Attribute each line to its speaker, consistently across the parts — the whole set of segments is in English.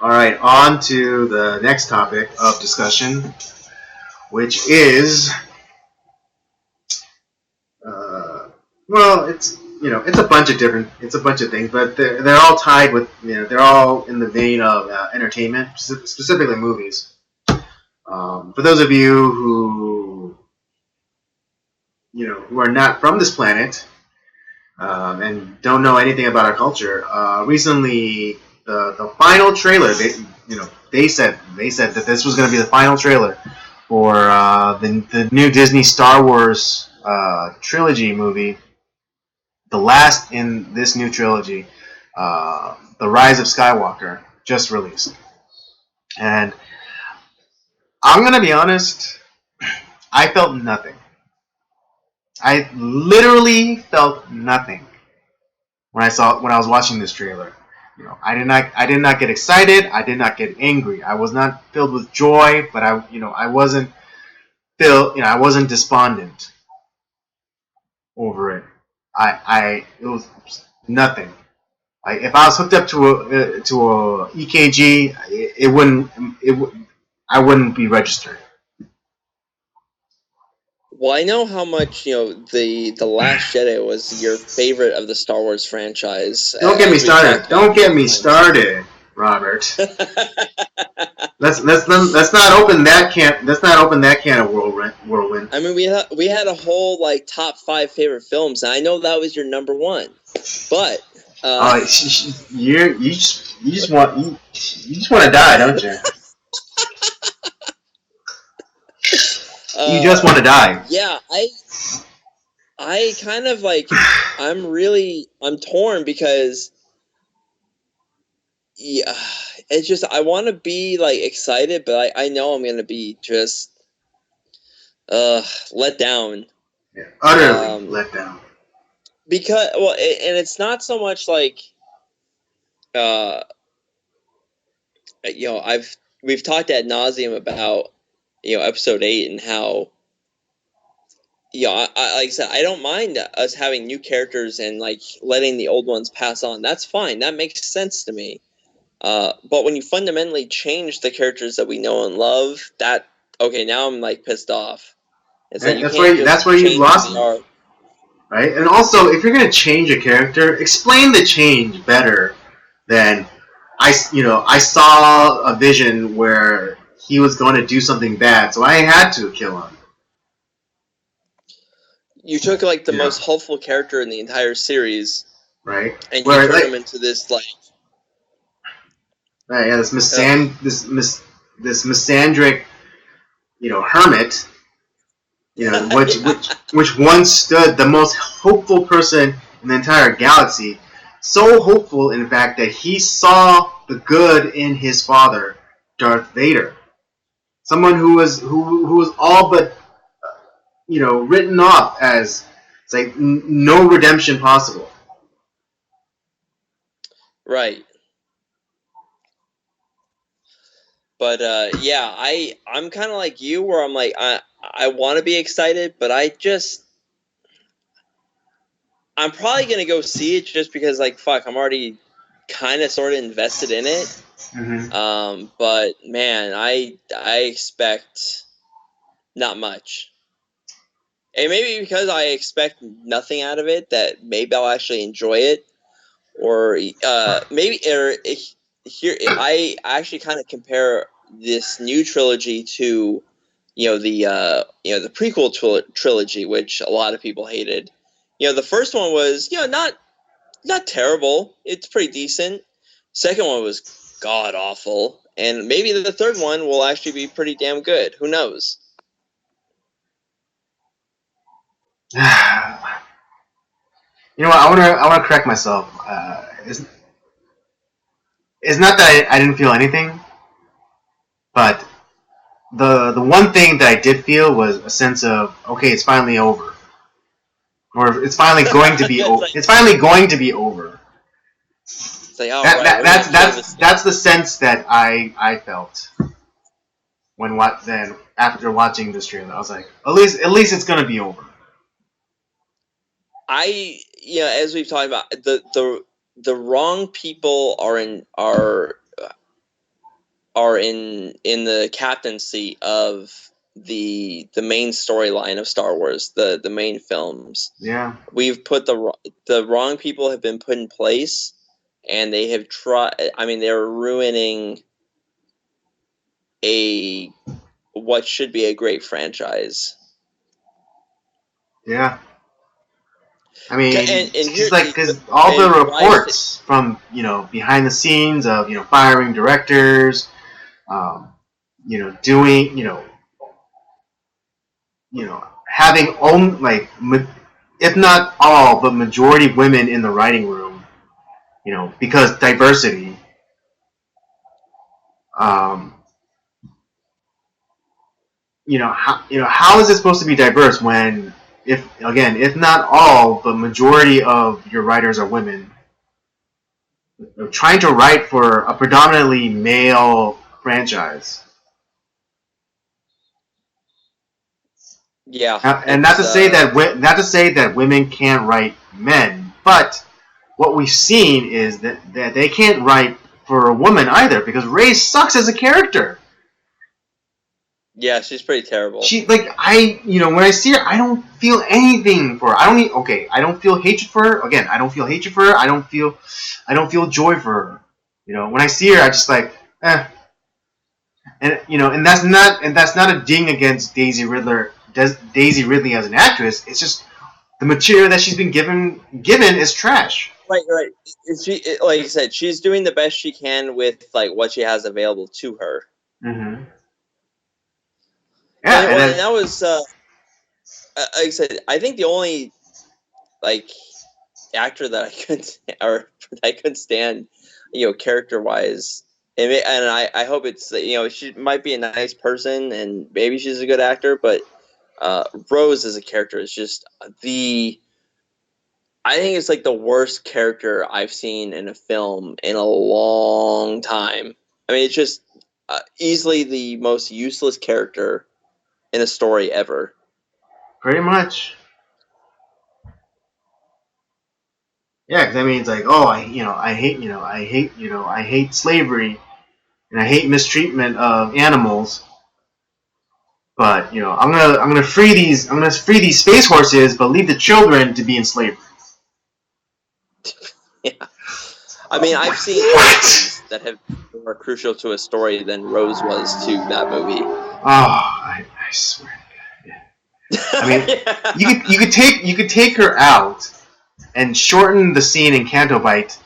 Speaker 1: All right, on to the next topic of discussion, which is, well, it's a bunch of things, but they're all tied with, they're all in the vein of entertainment, specifically movies. For those of you who are not from this planet and don't know anything about our culture, recently the final trailer, they said that this was going to be the final trailer for the new Disney Star Wars trilogy movie, the last in this new trilogy, The Rise of Skywalker, just released. And I'm going to be honest, I felt nothing. I literally felt nothing when I was watching this trailer. I did not get excited. I did not get angry. I was not filled with joy, but I wasn't despondent over it. It was nothing. Like, if I was hooked up to a EKG, I wouldn't be registered.
Speaker 2: Well, I know how much the Last Jedi was your favorite of the Star Wars franchise.
Speaker 1: Don't get me started. Don't get me started, Robert. Let's not open that can. Let's not open that can of whirlwind.
Speaker 2: I mean, we had a whole top 5 favorite films, and I know that was your number 1, but
Speaker 1: you just want to die, don't you? You just want to die.
Speaker 2: Yeah, I kind of I'm torn because it's just I want to be excited, but I know I'm gonna be just let down.
Speaker 1: Yeah, utterly let down.
Speaker 2: Because and it's not so much we've talked ad nauseum about episode 8 and how I like I said, I don't mind us having new characters and letting the old ones pass on. That's fine. That makes sense to me. But when you fundamentally change the characters that we know and love, now I'm pissed off.
Speaker 1: That's where you lost me. Right? And also, if you're going to change a character, explain the change better than I saw a vision where he was going to do something bad, so I had to kill him.
Speaker 2: You took the most hopeful character in the entire series,
Speaker 1: right?
Speaker 2: And you turned him into this
Speaker 1: right, yeah, this misandric, hermit, which once stood the most hopeful person in the entire galaxy. So hopeful, in fact, that he saw the good in his father, Darth Vader. Someone who was all but written off as no redemption possible.
Speaker 2: Right. But I'm kind of like you, where I'm I want to be excited, but I'm probably gonna go see it just because I'm already kind of sort of invested in it.
Speaker 1: Mm-hmm.
Speaker 2: But man, I expect not much. And maybe because I expect nothing out of it, that maybe I'll actually enjoy it, or here I actually kind of compare this new trilogy to the prequel trilogy, which a lot of people hated. The first one was not terrible. It's pretty decent. Second one was god awful, and maybe the third one will actually be pretty damn good. Who knows?
Speaker 1: You know what? I want to correct myself. It's not that I didn't feel anything, but the one thing that I did feel was a sense of, okay, it's finally over, or it's finally going to be over. It's finally going to be over. That's the sense that I felt after watching this trailer. I was like, at least it's gonna be over.
Speaker 2: as we've talked about, the wrong people are in the captaincy of the main storyline of Star Wars, the main films.
Speaker 1: Yeah.
Speaker 2: We've put the wrong people have been put in place, and they have tried. I mean, they're ruining what should be a great franchise.
Speaker 1: Yeah. I mean,
Speaker 2: And
Speaker 1: just
Speaker 2: here,
Speaker 1: like because all the
Speaker 2: and
Speaker 1: reports from behind the scenes of firing directors, doing having own like if not all but majority women in the writing room, because diversity. Um, how is it supposed to be diverse when if not all but majority of your writers are women? Trying to write for a predominantly male franchise.
Speaker 2: yeah,
Speaker 1: And not to say that women can't write men, but what we've seen is that they can't write for a woman either because Rey sucks as a character.
Speaker 2: yeah, she's pretty terrible.
Speaker 1: She when I see her, I don't feel anything for her. I don't feel hatred for her. Again, I don't feel hatred for her. I don't feel joy for her. When I see her, I just like, eh. And that's not a ding against Daisy Ridley as an actress. It's just the material that she's been given is trash.
Speaker 2: Right. Like I said, she's doing the best she can with like what she has available to her.
Speaker 1: Mm-hmm. Yeah,
Speaker 2: and that was like I said, I think the only like actor that I couldn't stand, character wise. And I hope it's she might be a nice person and maybe she's a good actor, but Rose as a character is just I think it's like the worst character I've seen in a film in a long time. I mean, it's just easily the most useless character in a story ever.
Speaker 1: pretty much. Yeah, because I mean, it's like, oh, I hate slavery, and I hate mistreatment of animals. But I'm gonna free these space horses, but leave the children to be in slavery.
Speaker 2: Yeah. I mean, I've seen movies that have been more crucial to a story than Rose was to that movie.
Speaker 1: Oh, I swear to God. Yeah. I mean, yeah. you could take her out and shorten the scene in Canto Bight.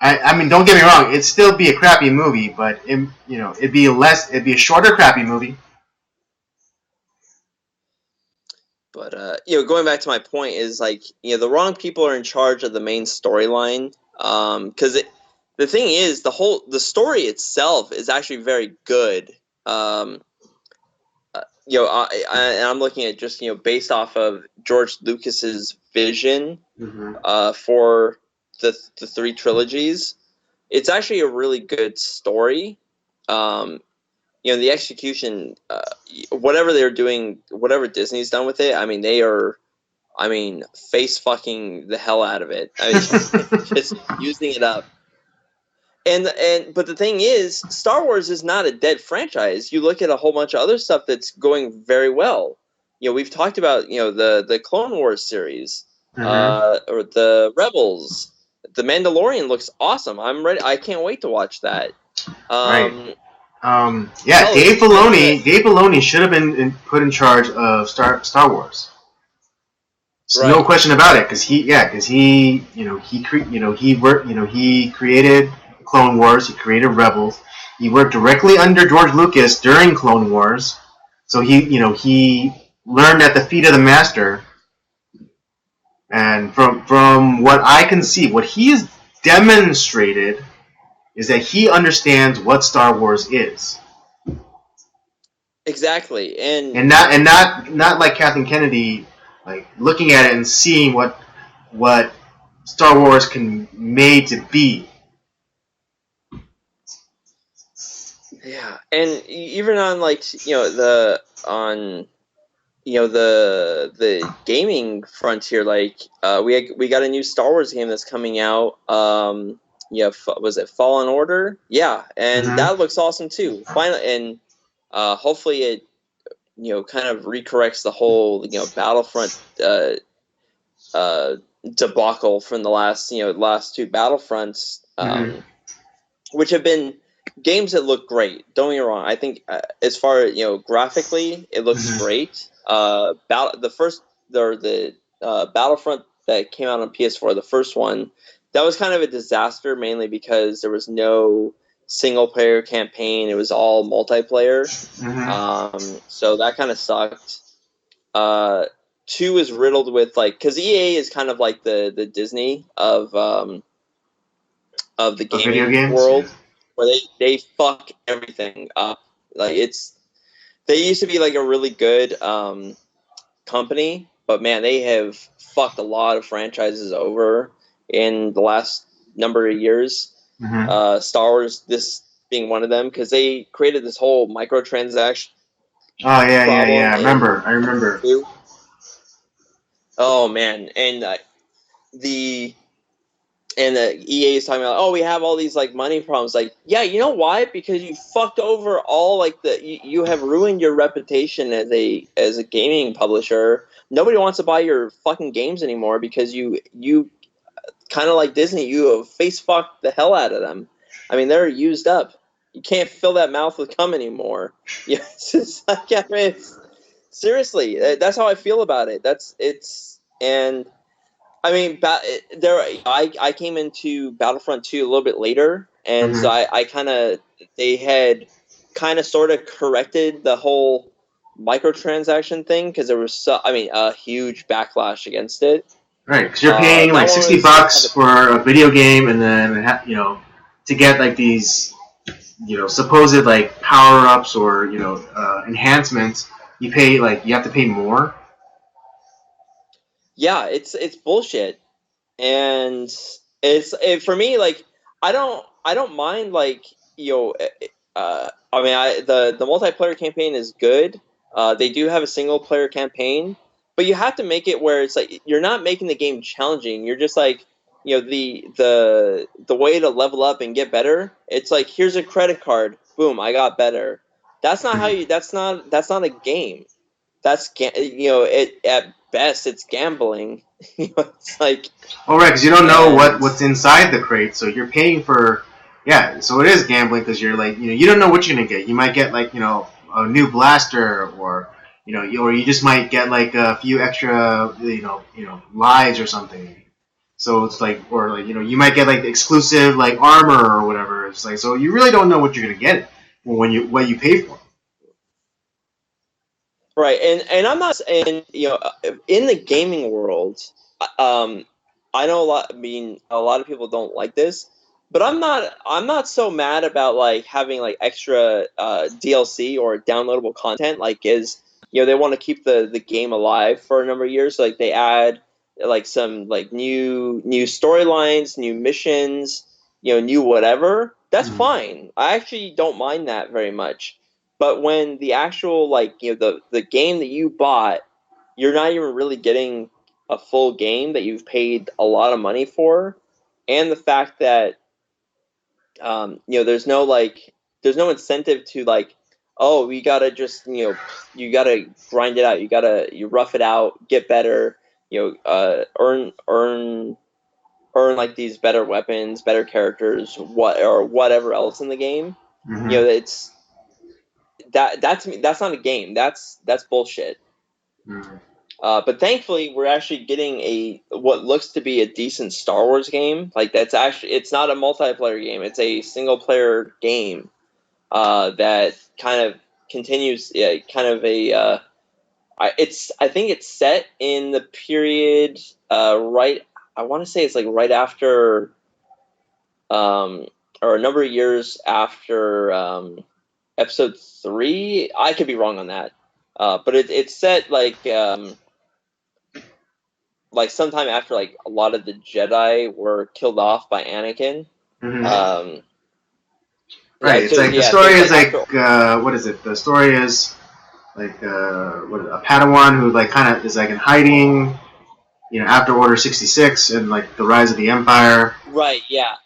Speaker 1: I mean, don't get me wrong, it'd still be a crappy movie, but it'd be a shorter crappy movie.
Speaker 2: But going back to my point is like the wrong people are in charge of the main storyline. Because the thing is the story itself is actually very good. And I'm looking at just based off of George Lucas's vision for the three trilogies. It's actually a really good story. The execution, whatever they're doing, whatever Disney's done with it, I mean, they are, face fucking the hell out of it. I mean, just using it up. But the thing is, Star Wars is not a dead franchise. You look at a whole bunch of other stuff that's going very well. We've talked about the Clone Wars series, or the Rebels. The Mandalorian looks awesome. I'm ready. I can't wait to watch that.
Speaker 1: Right. Dave Filoni should have been put in charge of Star Wars. Right. No question about it, because he created Clone Wars, he created Rebels, he worked directly under George Lucas during Clone Wars, so he learned at the feet of the master. And from what I can see, what he has demonstrated is that he understands what Star Wars is.
Speaker 2: Exactly, and
Speaker 1: not like Kathleen Kennedy, like looking at it and seeing what Star Wars can made to be.
Speaker 2: Yeah, and even on on the gaming frontier, like we got a new Star Wars game that's coming out. Was it Fallen Order? Yeah, and
Speaker 1: Mm-hmm.
Speaker 2: that looks awesome too. Finally, and hopefully it kind of recorrects the whole Battlefront uh, debacle from the last two Battlefronts,
Speaker 1: Mm-hmm.
Speaker 2: which have been games that look great. Don't get me wrong. I think as far as graphically, it looks
Speaker 1: Mm-hmm.
Speaker 2: great. The first the Battlefront that came out on PS4, the first one, that was kind of a disaster, mainly because there was no single player campaign. It was all multiplayer.
Speaker 1: Mm-hmm.
Speaker 2: So that kind of sucked. Uh, Two is riddled with because EA is kind of like the Disney of the
Speaker 1: Of video
Speaker 2: gaming
Speaker 1: games, yeah.
Speaker 2: world, where they fuck everything up. Like they used to be like a really good company, but man, they have fucked a lot of franchises over in the last number of years.
Speaker 1: Mm-hmm.
Speaker 2: Star Wars, this being one of them, because they created this whole microtransaction
Speaker 1: Oh yeah, yeah, yeah.
Speaker 2: problem
Speaker 1: I
Speaker 2: in
Speaker 1: remember. I remember.
Speaker 2: two. Oh man, and the the EA is talking about, oh, we have all these like money problems. Like, yeah, you know why? Because you fucked over all you have ruined your reputation as a gaming publisher. Nobody wants to buy your fucking games anymore because you kind of like Disney, you have face fucked the hell out of them. I mean, they're used up. You can't fill that mouth with cum anymore. Yeah, it's like, I mean, seriously, that's how I feel about it. That's it's and I mean, I came into Battlefront 2 a little bit later, and so
Speaker 1: Mm-hmm.
Speaker 2: I kind of they had kind of sort of corrected the whole microtransaction thing because there was a huge backlash against it.
Speaker 1: Right, because you're paying
Speaker 2: That
Speaker 1: like
Speaker 2: one
Speaker 1: 60
Speaker 2: was
Speaker 1: bucks for a video game, and then to get like these supposed like power ups or enhancements, you have to pay more.
Speaker 2: yeah, it's bullshit, and for me like I don't mind I mean the multiplayer campaign is good. They do have a single player campaign, but you have to make it where it's like you're not making the game challenging. You're just like the way to level up and get better. It's like, here's a credit card, boom, I got better. That's not how
Speaker 1: Mhm.
Speaker 2: you that's not a game. It at best it's gambling. It's like,
Speaker 1: Oh, right, because you don't know
Speaker 2: and
Speaker 1: what's inside the crate, so you're paying for. Yeah, so it is gambling because you're like you don't know what you're gonna get. You might get like a new blaster, or or you just might get like a few extra lives or something. So it's like, or like you might get like exclusive like armor or whatever. It's like, so you really don't know what you're gonna get when you what you pay for.
Speaker 2: right, and I'm not saying in the gaming world, um, I know a lot. I mean, a lot of people don't like this, but I'm not so mad about like having like extra DLC or downloadable content. Like, is they want to keep the game alive for a number of years. So, like, they add like some like new storylines, new missions, new whatever. That's
Speaker 1: Mm.
Speaker 2: fine. I actually don't mind that very much. But when the actual the game that you bought, you're not even really getting a full game that you've paid a lot of money for, and the fact that there's no incentive to like, oh, you gotta just you gotta grind it out, you rough it out, get better, earn like these better weapons, better characters, or whatever else in the game.
Speaker 1: Mm-hmm.
Speaker 2: It's that to me, that's not a game. That's bullshit.
Speaker 1: Mm-hmm.
Speaker 2: But thankfully, we're actually getting a what looks to be a decent Star Wars game. Like, it's not a multiplayer game. It's a single player game that kind of continues, kind of a. I think it's set in the period right. I want to say it's like right after, um, or a number of years after episode three. I could be wrong on that, but it's set like sometime after like a lot of the Jedi were killed off by Anakin.
Speaker 1: Mm-hmm.
Speaker 2: Um,
Speaker 1: Right. It's like the
Speaker 2: so
Speaker 1: story
Speaker 2: it's
Speaker 1: is
Speaker 2: like after.
Speaker 1: like what is it? The story is like a Padawan who like kind of is like in hiding, after Order 66 and like the rise of the Empire.
Speaker 2: Right, yeah.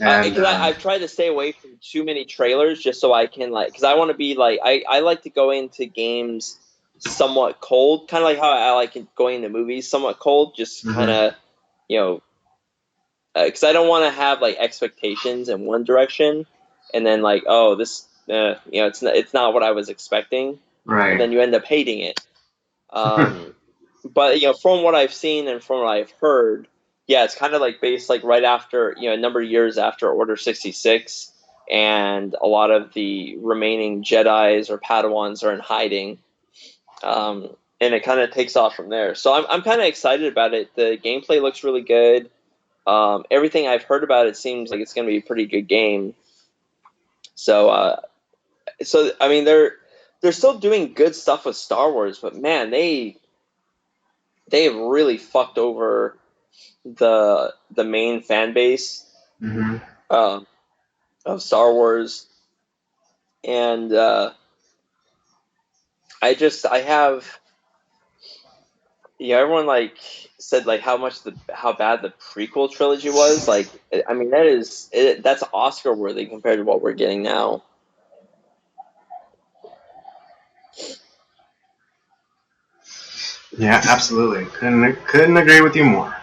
Speaker 1: And
Speaker 2: Because I've tried to stay away from too many trailers just so I can because I want to be I like to go into games somewhat cold, kind of like how I like going into movies somewhat cold, just kind
Speaker 1: mhm.
Speaker 2: of you know because I don't want to have like expectations in one direction and then like oh this it's not what I was expecting and
Speaker 1: Right.
Speaker 2: then you end up hating it. But from what I've seen and from what I've heard, yeah, it's kind of like based like right after a number of years after Order 66, and a lot of the remaining Jedi's or Padawans are in hiding, and it kind of takes off from there. So I'm kind of excited about it. The gameplay looks really good. Everything I've heard about it seems like it's going to be a pretty good game. So I mean they're still doing good stuff with Star Wars, but man, they have really fucked over the main fan base
Speaker 1: hmm
Speaker 2: uh, of Star Wars, and I have everyone like said like how bad the prequel trilogy was. Like I mean that's Oscar worthy compared to what we're getting now.
Speaker 1: Yeah, absolutely. Couldn't agree with you more.